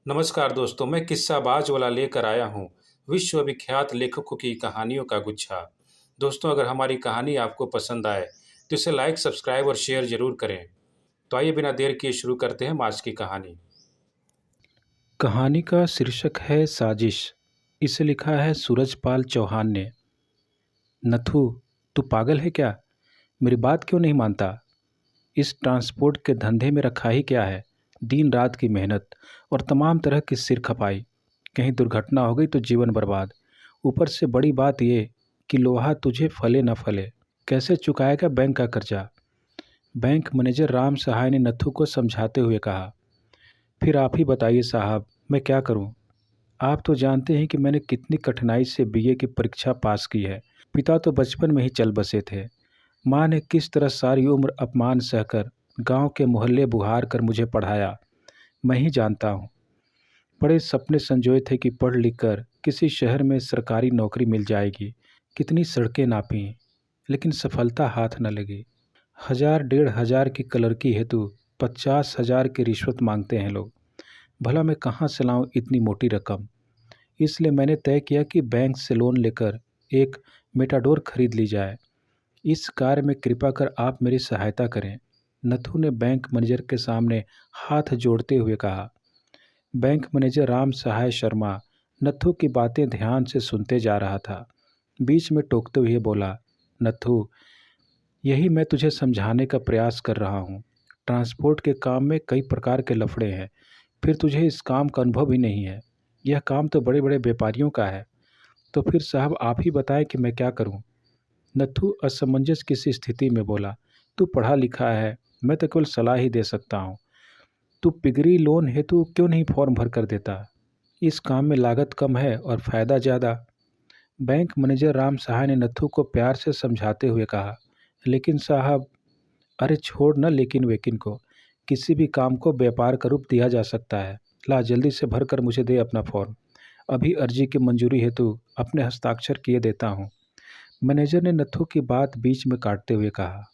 नमस्कार दोस्तों, मैं किस्साबाज वाला लेकर आया हूँ विश्व विख्यात लेखकों की कहानियों का गुच्छा। दोस्तों, अगर हमारी कहानी आपको पसंद आए तो इसे लाइक, सब्सक्राइब और शेयर ज़रूर करें। तो आइए बिना देर किए शुरू करते हैं हम आज की कहानी। कहानी का शीर्षक है साजिश। इसे लिखा है सूरजपाल चौहान ने। नथु, तू पागल है क्या? मेरी बात क्यों नहीं मानता? इस ट्रांसपोर्ट के धंधे में रखा ही क्या है? दिन रात की मेहनत और तमाम तरह की सिर खपाई। कहीं दुर्घटना हो गई तो जीवन बर्बाद। ऊपर से बड़ी बात यह कि लोहा तुझे फले न फले। कैसे चुकाएगा बैंक का कर्जा? बैंक मैनेजर राम सहाय ने नथु को समझाते हुए कहा। फिर आप ही बताइए साहब, मैं क्या करूं? आप तो जानते हैं कि मैंने कितनी कठिनाई से बीए की परीक्षा पास की है। पिता तो बचपन में ही चल बसे थे। माँ ने किस तरह सारी उम्र अपमान सहकर गांव के मोहल्ले बुहार कर मुझे पढ़ाया, मैं ही जानता हूँ। बड़े सपने संजोए थे कि पढ़ लिख कर किसी शहर में सरकारी नौकरी मिल जाएगी। कितनी सड़कें नापी, लेकिन सफलता हाथ न लगी। 1000 1500 की क्लर्की हेतु 50,000 की रिश्वत मांगते हैं लोग। भला मैं कहाँ से लाऊं इतनी मोटी रकम? इसलिए मैंने तय किया कि बैंक से लोन लेकर एक मेटाडोर खरीद ली जाए। इस कार्य में कृपा कर आप मेरी सहायता करें। नथु ने बैंक मैनेजर के सामने हाथ जोड़ते हुए कहा। बैंक मैनेजर राम सहाय शर्मा नथु की बातें ध्यान से सुनते जा रहा था। बीच में टोकते हुए बोला, नथु, यही मैं तुझे समझाने का प्रयास कर रहा हूँ। ट्रांसपोर्ट के काम में कई प्रकार के लफड़े हैं। फिर तुझे इस काम का अनुभव ही नहीं है। यह काम तो बड़े बड़े व्यापारियों का है। तो फिर साहब आप ही बताएं कि मैं क्या करूं? नथु असमंजस की सी स्थिति में बोला, तू पढ़ा लिखा है, मैं तो केवल सलाह ही दे सकता हूँ। तू पिगरी लोन हेतु क्यों नहीं फॉर्म भर कर देता? इस काम में लागत कम है और फायदा ज़्यादा। बैंक मैनेजर राम सहाय ने नथु को प्यार से समझाते हुए कहा। लेकिन साहब, अरे छोड़ न लेकिन वेकिन को। किसी भी काम को व्यापार का रूप दिया जा सकता है। ला जल्दी से भर कर मुझे दे अपना फॉर्म। अभी अर्जी की मंजूरी हेतु अपने हस्ताक्षर किए देता हूँ। मैनेजर ने नथु की बात बीच में काटते हुए कहा।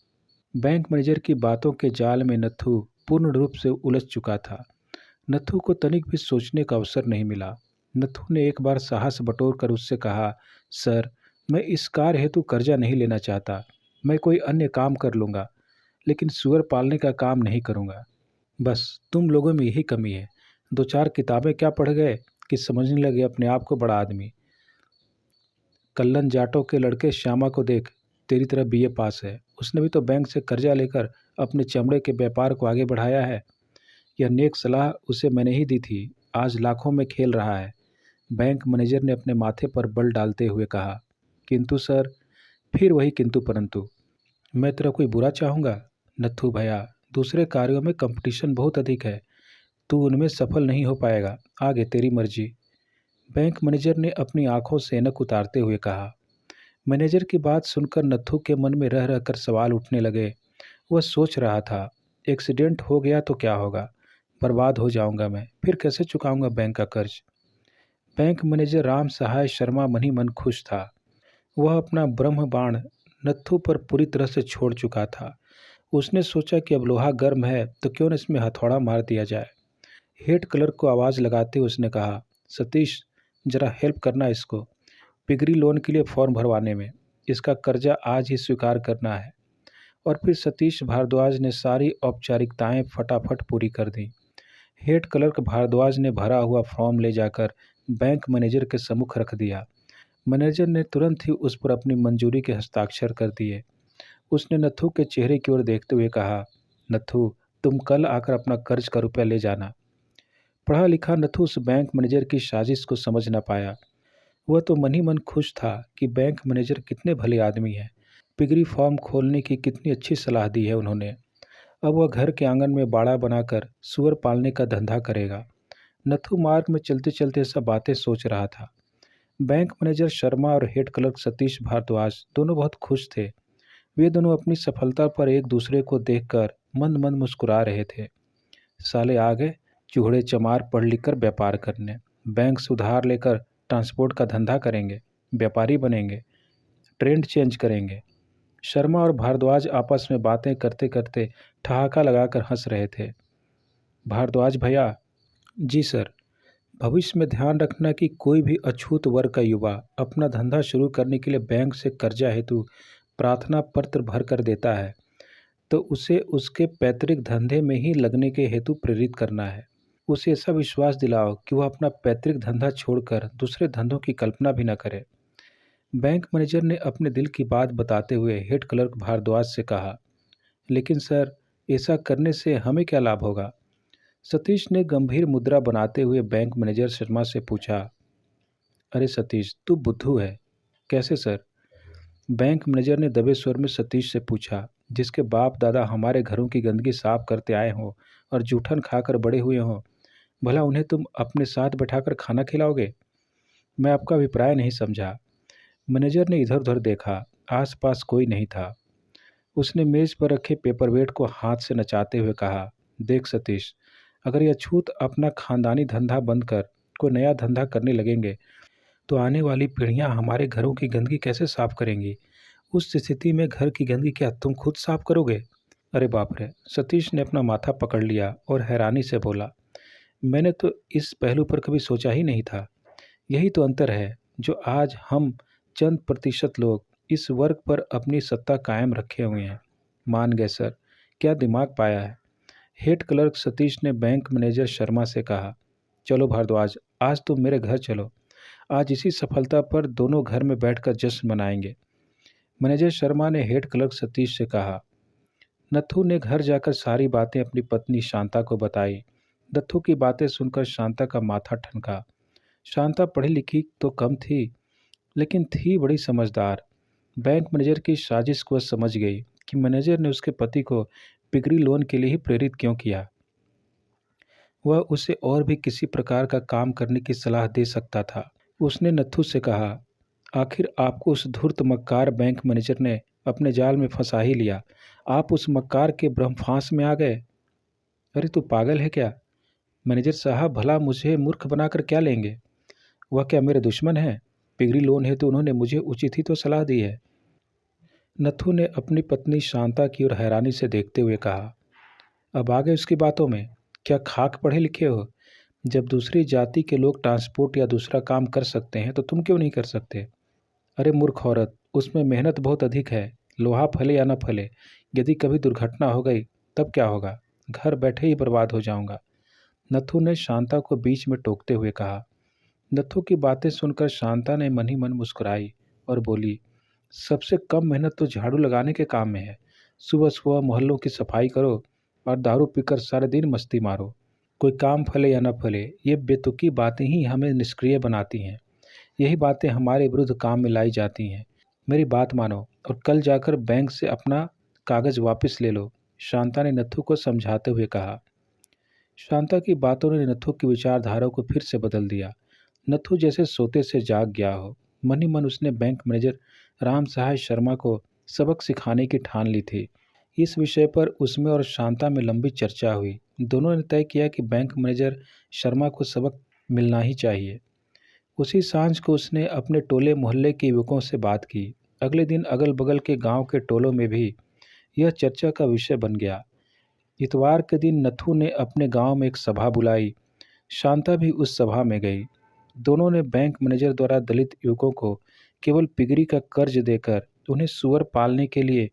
बैंक मैनेजर की बातों के जाल में नथु पूर्ण रूप से उलझ चुका था। नथु को तनिक भी सोचने का अवसर नहीं मिला। नथु ने एक बार साहस बटोर कर उससे कहा, सर, मैं इस कार्य हेतु कर्जा नहीं लेना चाहता। मैं कोई अन्य काम कर लूँगा, लेकिन सुअर पालने का काम नहीं करूँगा। बस तुम लोगों में यही कमी है। दो चार किताबें क्या पढ़ गए कि समझने लगे अपने आप को बड़ा आदमी। कल्लन जाटों के लड़के श्यामा को देख, तेरी तरह बीए पास है। उसने भी तो बैंक से कर्जा लेकर अपने चमड़े के व्यापार को आगे बढ़ाया है। यह नेक सलाह उसे मैंने ही दी थी। आज लाखों में खेल रहा है। बैंक मैनेजर ने अपने माथे पर बल डालते हुए कहा। किंतु सर, फिर वही किंतु परंतु। मैं तेरा कोई बुरा चाहूँगा? नथु भैया, दूसरे कार्यों में कंपटीशन बहुत अधिक है। तू उनमें सफल नहीं हो पाएगा। आगे तेरी मर्जी। बैंक मैनेजर ने अपनी आंखों से ऐनक उतारते हुए कहा। मैनेजर की बात सुनकर नथु के मन में रह रहकर सवाल उठने लगे। वह सोच रहा था, एक्सीडेंट हो गया तो क्या होगा? बर्बाद हो जाऊंगा मैं, फिर कैसे चुकाऊंगा बैंक का कर्ज? बैंक मैनेजर राम सहाय शर्मा मन ही मन खुश था। वह अपना ब्रह्म बाण नत्थु पर पूरी तरह से छोड़ चुका था। उसने सोचा कि अब लोहा गर्म है तो क्यों न इसमें हथौड़ा मार दिया जाए। हेड क्लर्क को आवाज़ लगाते हुए उसने कहा, सतीश, जरा हेल्प करना इसको पिगरी लोन के लिए फॉर्म भरवाने में। इसका कर्जा आज ही स्वीकार करना है। और फिर सतीश भारद्वाज ने सारी औपचारिकताएं फटाफट पूरी कर दी। हेड क्लर्क भारद्वाज ने भरा हुआ फॉर्म ले जाकर बैंक मैनेजर के सम्मुख रख दिया। मैनेजर ने तुरंत ही उस पर अपनी मंजूरी के हस्ताक्षर कर दिए। उसने नथु के चेहरे की ओर देखते हुए कहा, नथु, तुम कल आकर अपना कर्ज का रुपया ले जाना। पढ़ा लिखा नथु उस बैंक मैनेजर की साजिश को समझ न पाया। वह तो मन ही मन खुश था कि बैंक मैनेजर कितने भले आदमी हैं। पिगरी फार्म खोलने की कितनी अच्छी सलाह दी है उन्होंने। अब वह घर के आंगन में बाड़ा बनाकर सुअर पालने का धंधा करेगा। नथु मार्ग में चलते चलते सब बातें सोच रहा था। बैंक मैनेजर शर्मा और हेड क्लर्क सतीश भारद्वाज दोनों बहुत खुश थे। वे दोनों अपनी सफलता पर एक दूसरे को देखकर मंद मंद मुस्कुरा रहे थे। साले आ गए चूहड़े चमार पढ़ लिख कर व्यापार करने। बैंक से उधार लेकर ट्रांसपोर्ट का धंधा करेंगे, व्यापारी बनेंगे, ट्रेंड चेंज करेंगे। शर्मा और भारद्वाज आपस में बातें करते करते ठहाका लगाकर हंस रहे थे। भारद्वाज भैया, जी सर, भविष्य में ध्यान रखना कि कोई भी अछूत वर्ग का युवा अपना धंधा शुरू करने के लिए बैंक से कर्जा हेतु प्रार्थना पत्र भर कर देता है तो उसे उसके पैतृक धंधे में ही लगने के हेतु प्रेरित करना है। उसे ऐसा विश्वास दिलाओ कि वह अपना पैतृक धंधा छोड़कर दूसरे धंधों की कल्पना भी न करे। बैंक मैनेजर ने अपने दिल की बात बताते हुए हेड क्लर्क भारद्वाज से कहा, लेकिन सर, ऐसा करने से हमें क्या लाभ होगा? सतीश ने गंभीर मुद्रा बनाते हुए बैंक मैनेजर शर्मा से पूछा। अरे सतीश, तू बुद्धू है। कैसे सर? बैंक मैनेजर ने दबे स्वर में सतीश से पूछा। जिसके बाप दादा हमारे घरों की गंदगी साफ करते आए हों और जूठन खाकर बड़े हुए हों, भला उन्हें तुम अपने साथ बैठाकर खाना खिलाओगे? मैं आपका अभिप्राय नहीं समझा। मैनेजर ने इधर उधर देखा। आसपास कोई नहीं था। उसने मेज पर रखे पेपरवेट को हाथ से नचाते हुए कहा, देख सतीश, अगर यह छूत अपना खानदानी धंधा बंद कर कोई नया धंधा करने लगेंगे तो आने वाली पीढ़ियां हमारे घरों की गंदगी कैसे साफ करेंगी? उस स्थिति में घर की गंदगी क्या तुम खुद साफ करोगे? अरे बाप रे! सतीश ने अपना माथा पकड़ लिया और हैरानी से बोला, मैंने तो इस पहलू पर कभी सोचा ही नहीं था। यही तो अंतर है जो आज हम चंद प्रतिशत लोग इस वर्ग पर अपनी सत्ता कायम रखे हुए हैं। मान गए सर, क्या दिमाग पाया है। हेड क्लर्क सतीश ने बैंक मैनेजर शर्मा से कहा, चलो भारद्वाज, आज तुम मेरे घर चलो। आज इसी सफलता पर दोनों घर में बैठकर जश्न मनाएंगे। मैनेजर शर्मा ने हेड क्लर्क सतीश से कहा। नत्थू ने घर जाकर सारी बातें अपनी पत्नी शांता को बताई। नत्थू की बातें सुनकर शांता का माथा ठनका। शांता पढ़ी लिखी तो कम थी, लेकिन थी बड़ी समझदार। बैंक मैनेजर की साजिश को समझ गई कि मैनेजर ने उसके पति को पिगरी लोन के लिए ही प्रेरित क्यों किया। वह उसे और भी किसी प्रकार का काम करने की सलाह दे सकता था। उसने नत्थू से कहा, आखिर आपको उस धूर्त मक्कार बैंक मैनेजर ने अपने जाल में फंसा ही लिया। आप उस मक्कार के ब्रह्मफांस में आ गए। अरे तू पागल है क्या? मैनेजर साहब भला मुझे मूर्ख बनाकर क्या लेंगे? वह क्या मेरे दुश्मन हैं? पिगरी लोन है तो उन्होंने मुझे उचित ही तो सलाह दी है। नत्थू ने अपनी पत्नी शांता की ओर हैरानी से देखते हुए कहा, अब आ गए उसकी बातों में। क्या खाक पढ़े लिखे हो? जब दूसरी जाति के लोग ट्रांसपोर्ट या दूसरा काम कर सकते हैं तो तुम क्यों नहीं कर सकते? अरे मूर्ख औरत, उसमें मेहनत बहुत अधिक है। लोहा फले या न फले, यदि कभी दुर्घटना हो गई तब क्या होगा? घर बैठे ही बर्बाद हो जाऊंगा। नत्थू ने शांता को बीच में टोकते हुए कहा। नत्थू की बातें सुनकर शांता ने मन ही मन मुस्कुराई और बोली, सबसे कम मेहनत तो झाड़ू लगाने के काम में है। सुबह सुबह मोहल्लों की सफाई करो और दारू पीकर सारे दिन मस्ती मारो। कोई काम फले या न फले, ये बेतुकी बातें ही हमें निष्क्रिय बनाती हैं। यही बातें हमारे विरुद्ध काम में लाई जाती हैं। मेरी बात मानो और कल जाकर बैंक से अपना कागज वापस ले लो, शांता ने नत्थू को समझाते हुए कहा। शांता की बातों ने नत्थू की विचारधारा को फिर से बदल दिया। नत्थू जैसे सोते से जाग गया हो। मन ही मन उसने बैंक मैनेजर राम सहाय शर्मा को सबक सिखाने की ठान ली थी। इस विषय पर उसमें और शांता में लंबी चर्चा हुई। दोनों ने तय किया कि बैंक मैनेजर शर्मा को सबक मिलना ही चाहिए। उसी सांझ को उसने अपने टोले मोहल्ले के युवकों से बात की। अगले दिन अगल बगल के गांव के टोलों में भी यह चर्चा का विषय बन गया। इतवार के दिन नत्थू ने अपने गांव में एक सभा बुलाई। शांता भी उस सभा में गई। दोनों ने बैंक मैनेजर द्वारा दलित युवकों को केवल पिगरी का कर्ज देकर उन्हें सुअर पालने के लिए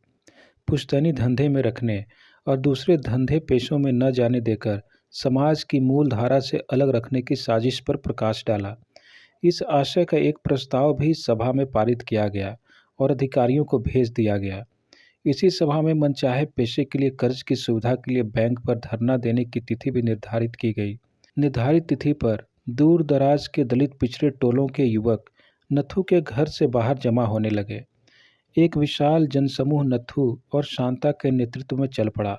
पुश्तैनी धंधे में रखने और दूसरे धंधे पेशों में न जाने देकर समाज की मूल धारा से अलग रखने की साजिश पर प्रकाश डाला। इस आशय का एक प्रस्ताव भी सभा में पारित किया गया और अधिकारियों को भेज दिया गया। इसी सभा में मनचाहे पेशे के लिए कर्ज की सुविधा के लिए बैंक पर धरना देने की तिथि भी निर्धारित की गई। निर्धारित तिथि पर दूर दराज के दलित पिछड़े टोलों के युवक नत्थू के घर से बाहर जमा होने लगे। एक विशाल जनसमूह नत्थू और शांता के नेतृत्व में चल पड़ा।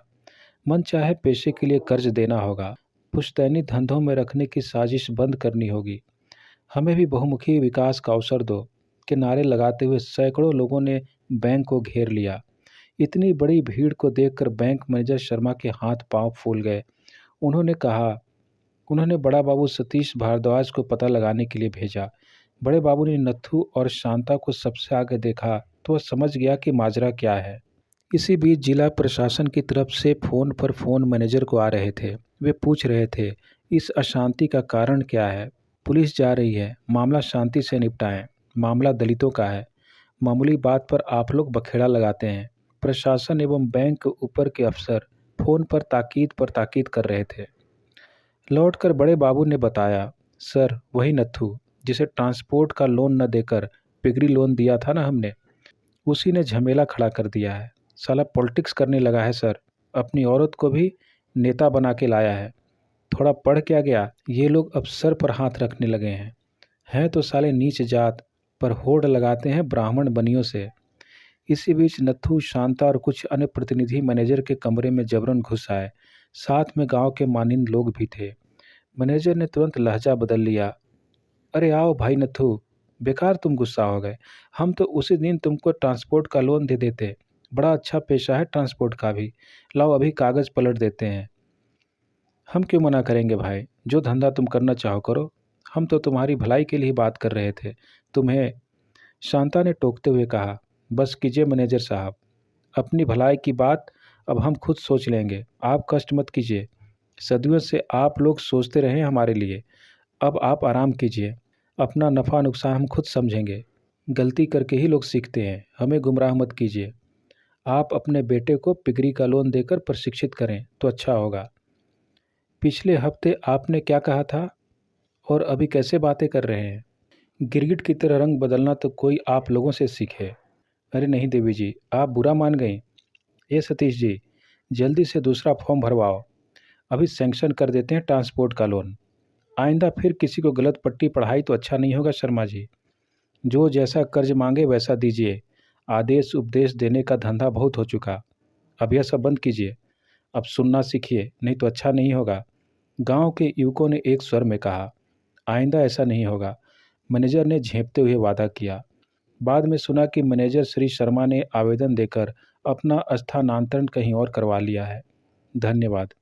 मन चाहे पेशे के लिए कर्ज देना होगा, पुश्तैनी धंधों में रखने की साजिश बंद करनी होगी, हमें भी बहुमुखी विकास का अवसर दो के नारे लगाते हुए सैकड़ों लोगों ने बैंक को घेर लिया। इतनी बड़ी भीड़ को देखकर बैंक मैनेजर शर्मा के हाथ पांव फूल गए। उन्होंने बड़ा बाबू सतीश भारद्वाज को पता लगाने के लिए भेजा। बड़े बाबू ने नत्थू और शांता को सबसे आगे देखा तो वह समझ गया कि माजरा क्या है। इसी बीच जिला प्रशासन की तरफ से फोन पर फोन मैनेजर को आ रहे थे। वे पूछ रहे थे, इस अशांति का कारण क्या है? पुलिस जा रही है, मामला शांति से निपटाएं। मामला दलितों का है, मामूली बात पर आप लोग बखेड़ा लगाते हैं। प्रशासन एवं बैंक ऊपर के अफसर फोन पर ताकीद कर रहे थे। लौटकर बड़े बाबू ने बताया, सर वही नत्थू जिसे ट्रांसपोर्ट का लोन न देकर पिगरी लोन दिया था ना हमने, उसी ने झमेला खड़ा कर दिया है। साला पॉलिटिक्स करने लगा है सर, अपनी औरत को भी नेता बना के लाया है। थोड़ा पढ़ क्या गया, ये लोग अब सर पर हाथ रखने लगे हैं तो साले नीच जात, पर होड़ लगाते हैं ब्राह्मण बनियों से। इसी बीच नत्थू, शांता और कुछ अन्य प्रतिनिधि मैनेजर के कमरे में जबरन घुस आए। साथ में गांव के मानिंद लोग भी थे। मैनेजर ने तुरंत लहजा बदल लिया। अरे आओ भाई नत्थू, बेकार तुम गुस्सा हो गए। हम तो उसी दिन तुमको ट्रांसपोर्ट का लोन दे देते। बड़ा अच्छा पेशा है ट्रांसपोर्ट का भी। लाओ अभी कागज़ पलट देते हैं। हम क्यों मना करेंगे भाई, जो धंधा तुम करना चाहो करो। हम तो तुम्हारी भलाई के लिए बात कर रहे थे। तुम्हें, शांता ने टोकते हुए कहा, बस कीजिए मैनेजर साहब, अपनी भलाई की बात अब हम खुद सोच लेंगे। आप कष्ट मत कीजिए। सदियों से आप लोग सोचते रहे हमारे लिए। अब आप आराम कीजिए। अपना नफ़ा नुकसान हम खुद समझेंगे। गलती करके ही लोग सीखते हैं, हमें गुमराह मत कीजिए। आप अपने बेटे को पिगरी का लोन देकर प्रशिक्षित करें तो अच्छा होगा। पिछले हफ्ते आपने क्या कहा था और अभी कैसे बातें कर रहे हैं? गिरगिट की तरह रंग बदलना तो कोई आप लोगों से सीखे। अरे नहीं देवी जी, आप बुरा मान गई। ये सतीश जी, जल्दी से दूसरा फॉर्म भरवाओ। अभी सैंक्शन कर देते हैं ट्रांसपोर्ट का लोन। आइंदा फिर किसी को गलत पट्टी पढ़ाई तो अच्छा नहीं होगा शर्मा जी। जो जैसा कर्ज मांगे वैसा दीजिए। आदेश उपदेश देने का धंधा बहुत हो चुका। अब यह सब बंद कीजिए। अब सुनना सीखिए, नहीं तो अच्छा नहीं होगा। गांव के युवकों ने एक स्वर में कहा। आइंदा ऐसा नहीं होगा, मैनेजर ने झेंपते हुए वादा किया। बाद में सुना कि मैनेजर श्री शर्मा ने आवेदन देकर अपना स्थानांतरण कहीं और करवा लिया है। धन्यवाद।